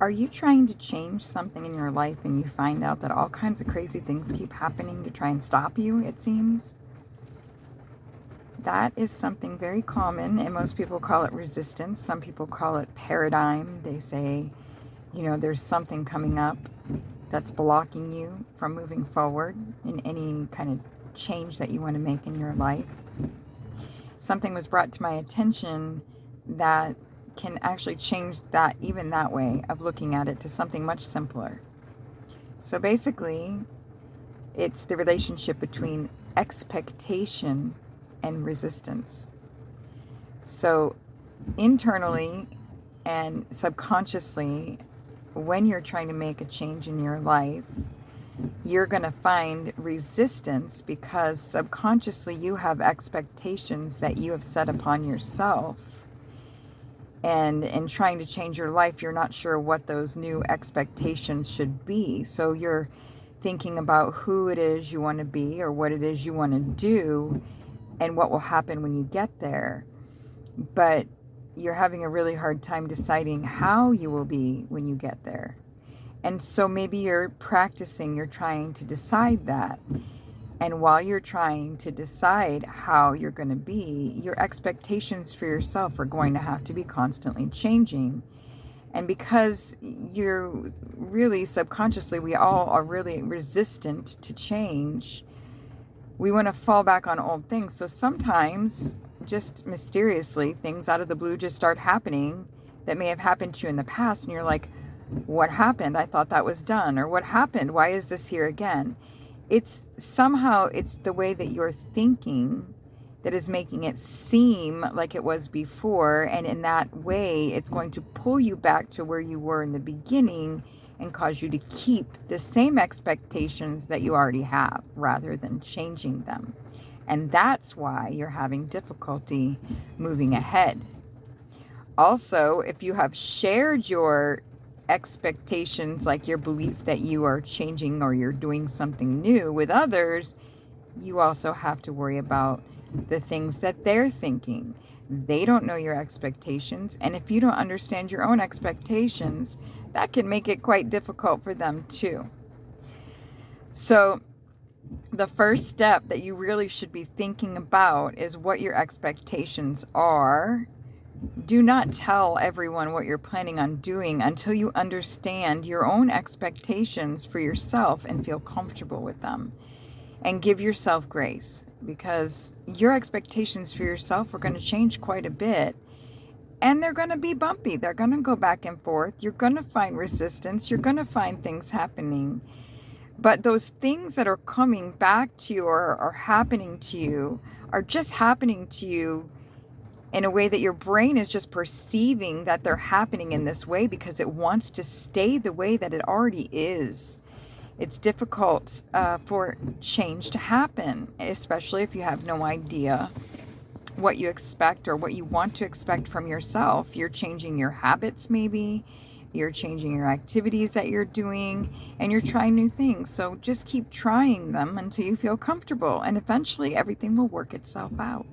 Are you trying to change something in your life and you find out that all kinds of crazy things keep happening to try and stop you, it seems? That is something very common, and most people call it resistance. Some people call it paradigm. They say, there's something coming up that's blocking you from moving forward in any kind of change that you want to make in your life. Something was brought to my attention that can actually change that, even that way of looking at it, to something much simpler. So basically, it's the relationship between expectation and resistance. So internally and subconsciously, when you're trying to make a change in your life, you're going to find resistance because subconsciously you have expectations that you have set upon yourself. And in trying to change your life, you're not sure what those new expectations should be. So you're thinking about who it is you want to be or what it is you want to do and what will happen when you get there. But you're having a really hard time deciding how you will be when you get there. And so maybe you're trying to decide that. And while you're trying to decide how you're going to be, your expectations for yourself are going to have to be constantly changing. And because you're really subconsciously, we all are really resistant to change, we want to fall back on old things. So sometimes, just mysteriously, things out of the blue just start happening that may have happened to you in the past. And you're like, what happened? I thought that was done. Or what happened? Why is this here again? It's the way that you're thinking that is making it seem like it was before. And in that way, it's going to pull you back to where you were in the beginning and cause you to keep the same expectations that you already have rather than changing them. And that's why you're having difficulty moving ahead. Also, if you have shared your expectations, like your belief that you are changing or you're doing something new with others, you also have to worry about the things that they're thinking. They don't know your expectations, and if you don't understand your own expectations, that can make it quite difficult for them too. So the first step that you really should be thinking about is what your expectations are. Do not tell everyone what you're planning on doing until you understand your own expectations for yourself and feel comfortable with them. And give yourself grace, because your expectations for yourself are going to change quite a bit. And they're going to be bumpy. They're going to go back and forth. You're going to find resistance. You're going to find things happening. But those things that are coming back to you or are happening to you are just happening to you in a way that your brain is just perceiving that they're happening in this way because it wants to stay the way that it already is. It's difficult for change to happen, especially if you have no idea what you expect or what you want to expect from yourself. You're changing your habits, maybe. You're changing your activities that you're doing, and you're trying new things. So just keep trying them until you feel comfortable, and eventually everything will work itself out.